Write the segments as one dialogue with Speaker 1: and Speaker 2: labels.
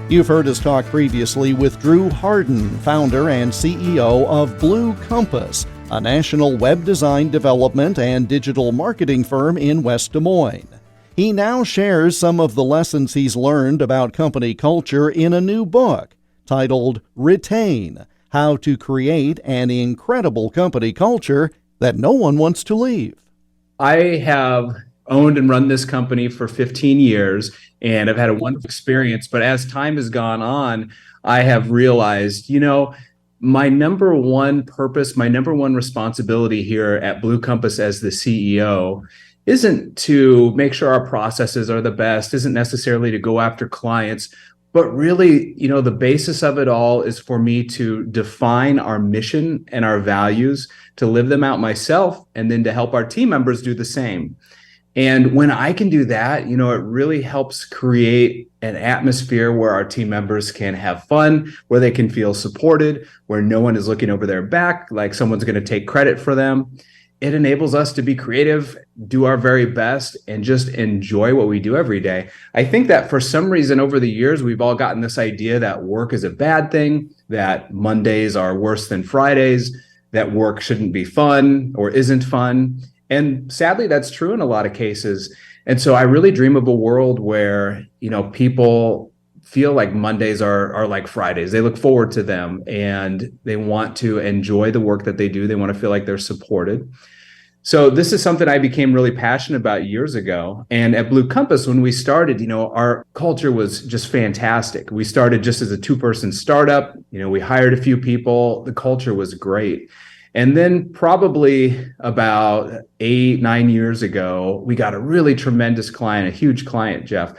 Speaker 1: You've heard us talk previously with Drew Harden, founder and CEO of Blue Compass, a national web design development and digital marketing firm in West Des Moines. He now shares some of the lessons he's learned about company culture in a new book titled Retain: How to Create an Incredible Company Culture That No One Wants to Leave.
Speaker 2: I have owned and run this company for 15 years, and I've had a wonderful experience. But as time has gone on, I have realized, my number one purpose, my number one responsibility here at Blue Compass as the CEO isn't to make sure our processes are the best, isn't necessarily to go after clients, but really, the basis of it all is for me to define our mission and our values, to live them out myself, and then to help our team members do the same. And when I can do that, it really helps create an atmosphere where our team members can have fun, where they can feel supported, where no one is looking over their back like someone's going to take credit for them. It enables us to be creative, do our very best, and just enjoy what we do every day. I think that for some reason over the years, we've all gotten this idea that work is a bad thing, that Mondays are worse than Fridays, that work shouldn't be fun or isn't fun. And sadly, that's true in a lot of cases. And so I really dream of a world where, people feel like Mondays are like Fridays. They look forward to them and they want to enjoy the work that they do. They want to feel like they're supported. So this is something I became really passionate about years ago. And at Blue Compass, when we started, our culture was just fantastic. We started just as a 2-person startup. We hired a few people. The culture was great. And then probably about 8-9 years ago, we got a really tremendous client, a huge client, Jeff.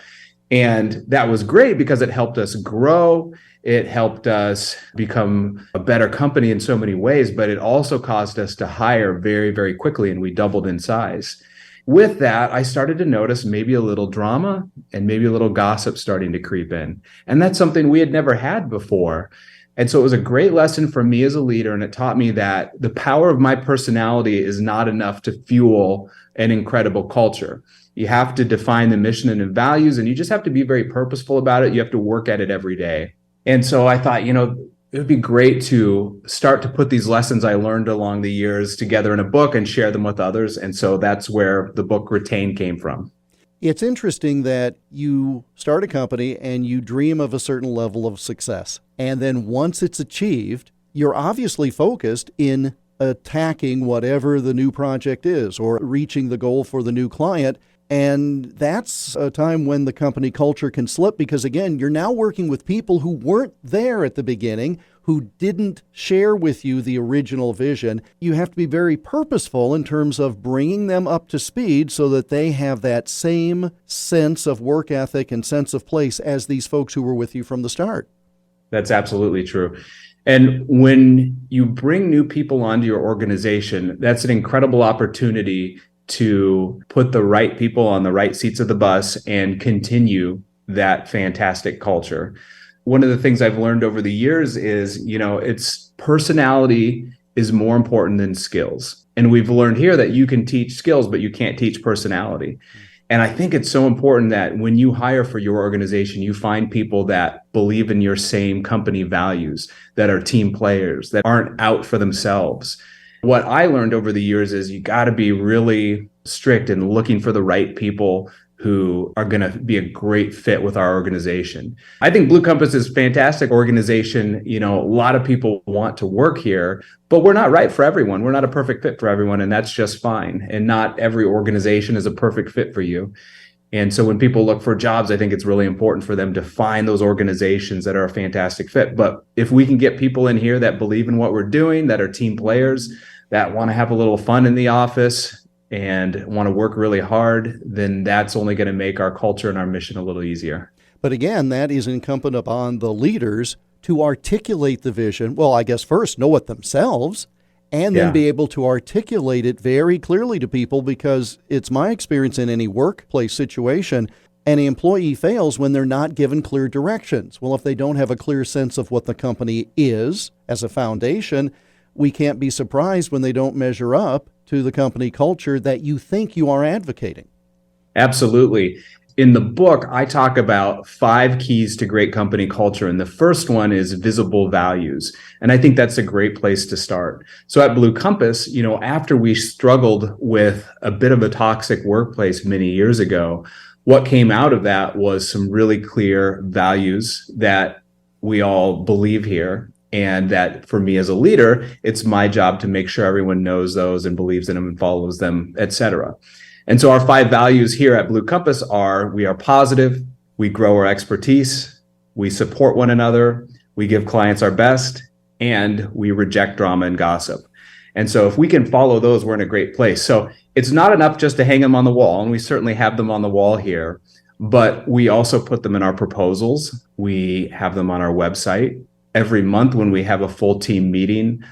Speaker 2: And that was great because it helped us grow. It helped us become a better company in so many ways, but it also caused us to hire very, very quickly, and we doubled in size. With that, I started to notice maybe a little drama and maybe a little gossip starting to creep in. And that's something we had never had before. And so it was a great lesson for me as a leader, and it taught me that the power of my personality is not enough to fuel an incredible culture. You have to define the mission and the values, and you just have to be very purposeful about it. You have to work at it every day. And so I thought, it would be great to start to put these lessons I learned along the years together in a book and share them with others. And so that's where the book Retain came from.
Speaker 1: It's interesting that you start a company and you dream of a certain level of success. And then once it's achieved, you're obviously focused in attacking whatever the new project is or reaching the goal for the new client. And that's a time when the company culture can slip because, again, you're now working with people who weren't there at the beginning, who didn't share with you the original vision. You have to be very purposeful in terms of bringing them up to speed so that they have that same sense of work ethic and sense of place as these folks who were with you from the start.
Speaker 2: That's absolutely true. And when you bring new people onto your organization, that's an incredible opportunity to put the right people on the right seats of the bus and continue that fantastic culture. One of the things I've learned over the years is, it's personality is more important than skills. And we've learned here that you can teach skills, but you can't teach personality. And I think it's so important that when you hire for your organization, you find people that believe in your same company values, that are team players, that aren't out for themselves. What I learned over the years is you got to be really strict in looking for the right people who are going to be a great fit with our organization. I think Blue Compass is a fantastic organization. A lot of people want to work here, but we're not right for everyone. We're not a perfect fit for everyone, and that's just fine. And not every organization is a perfect fit for you. And so when people look for jobs, I think it's really important for them to find those organizations that are a fantastic fit. But if we can get people in here that believe in what we're doing, that are team players, that want to have a little fun in the office and want to work really hard, then that's only going to make our culture and our mission a little easier.
Speaker 1: But again, that is incumbent upon the leaders to articulate the vision. Well, I guess first know it themselves and then be able to articulate it very clearly to people, because it's my experience in any workplace situation, any employee fails when they're not given clear directions. Well, if they don't have a clear sense of what the company is as a foundation, we can't be surprised when they don't measure up to the company culture that you think you are advocating.
Speaker 2: Absolutely. in the book, I talk about 5 keys to great company culture. And the first one is visible values. And I think that's a great place to start. So at Blue Compass, after we struggled with a bit of a toxic workplace many years ago, what came out of that was some really clear values that we all believe here. And that for me as a leader, it's my job to make sure everyone knows those and believes in them and follows them, et cetera. And so our 5 values here at Blue Compass are: we are positive, we grow our expertise, we support one another, we give clients our best, and we reject drama and gossip. And so if we can follow those, we're in a great place. So it's not enough just to hang them on the wall, and we certainly have them on the wall here, but we also put them in our proposals. We have them on our website. Every month when we have a full team meeting,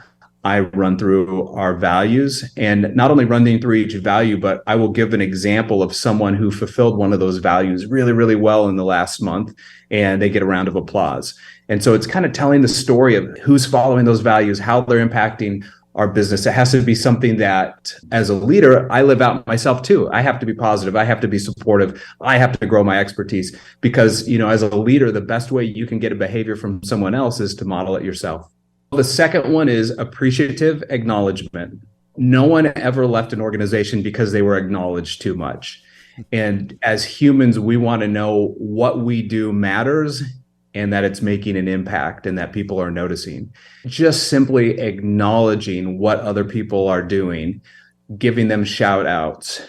Speaker 2: I run through our values, and not only running through each value, but I will give an example of someone who fulfilled one of those values really, really well in the last month, and they get a round of applause. And so it's kind of telling the story of who's following those values, how they're impacting our business. It has to be something that, as a leader, I live out myself too. I have to be positive. I have to be supportive. I have to grow my expertise because, as a leader, the best way you can get a behavior from someone else is to model it yourself. The second one is appreciative acknowledgement. No one ever left an organization because they were acknowledged too much. And as humans, we want to know what we do matters and that it's making an impact and that people are noticing. Just simply acknowledging what other people are doing, giving them shout outs,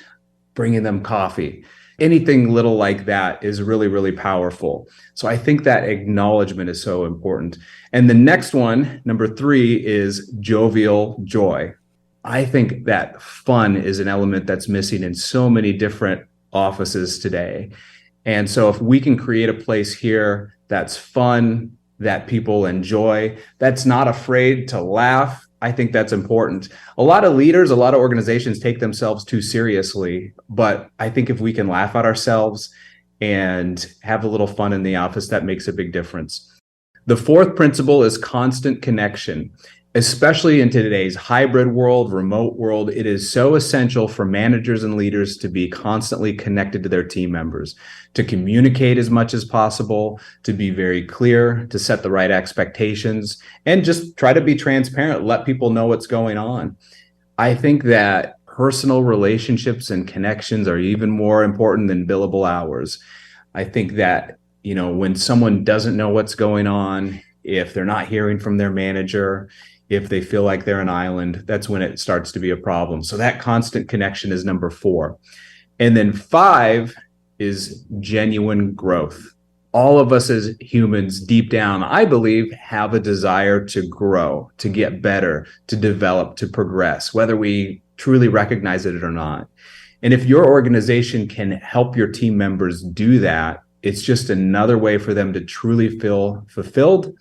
Speaker 2: bringing them coffee, anything little like that is really, really powerful. So I think that acknowledgement is so important. And the next one, number 3, is jovial joy. I think that fun is an element that's missing in so many different offices today. And so if we can create a place here that's fun, that people enjoy, that's not afraid to laugh, I think that's important. A lot of leaders, a lot of organizations take themselves too seriously, but I think if we can laugh at ourselves and have a little fun in the office, that makes a big difference. The fourth principle is constant connection. Especially in today's hybrid world, remote world, it is so essential for managers and leaders to be constantly connected to their team members, to communicate as much as possible, to be very clear, to set the right expectations, and just try to be transparent, let people know what's going on. I think that personal relationships and connections are even more important than billable hours. I think that, when someone doesn't know what's going on, if they're not hearing from their manager, if they feel like they're an island, that's when it starts to be a problem. So that constant connection is number 4. And then 5 is genuine growth. All of us as humans, deep down, I believe, have a desire to grow, to get better, to develop, to progress, whether we truly recognize it or not. And if your organization can help your team members do that, it's just another way for them to truly feel fulfilled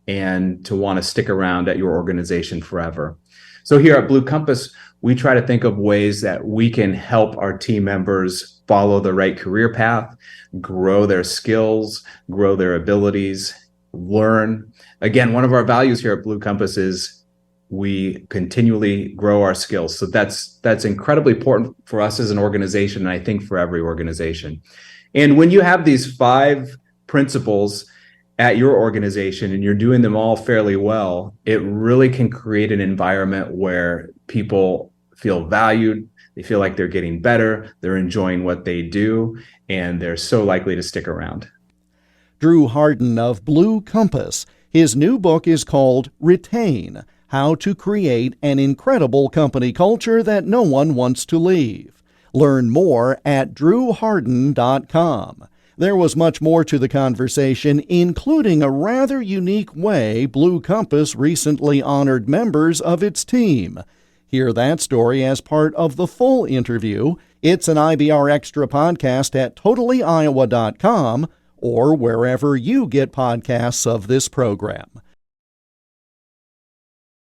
Speaker 2: and to want to stick around at your organization forever. So here at Blue Compass, we try to think of ways that we can help our team members follow the right career path, grow their skills, grow their abilities, learn. Again, one of our values here at Blue Compass is we continually grow our skills. So that's incredibly important for us as an organization, and I think for every organization. And when you have these 5 principles at your organization and you're doing them all fairly well, it really can create an environment where people feel valued, they feel like they're getting better, they're enjoying what they do, and they're so likely to stick around.
Speaker 1: Drew Harden of Blue Compass. His new book is called Retain: How to Create an Incredible Company Culture That No One Wants to Leave. Learn more at drewharden.com. There was much more to the conversation, including a rather unique way Blue Compass recently honored members of its team. Hear that story as part of the full interview. It's an IBR Extra podcast at totallyiowa.com or wherever you get podcasts of this program.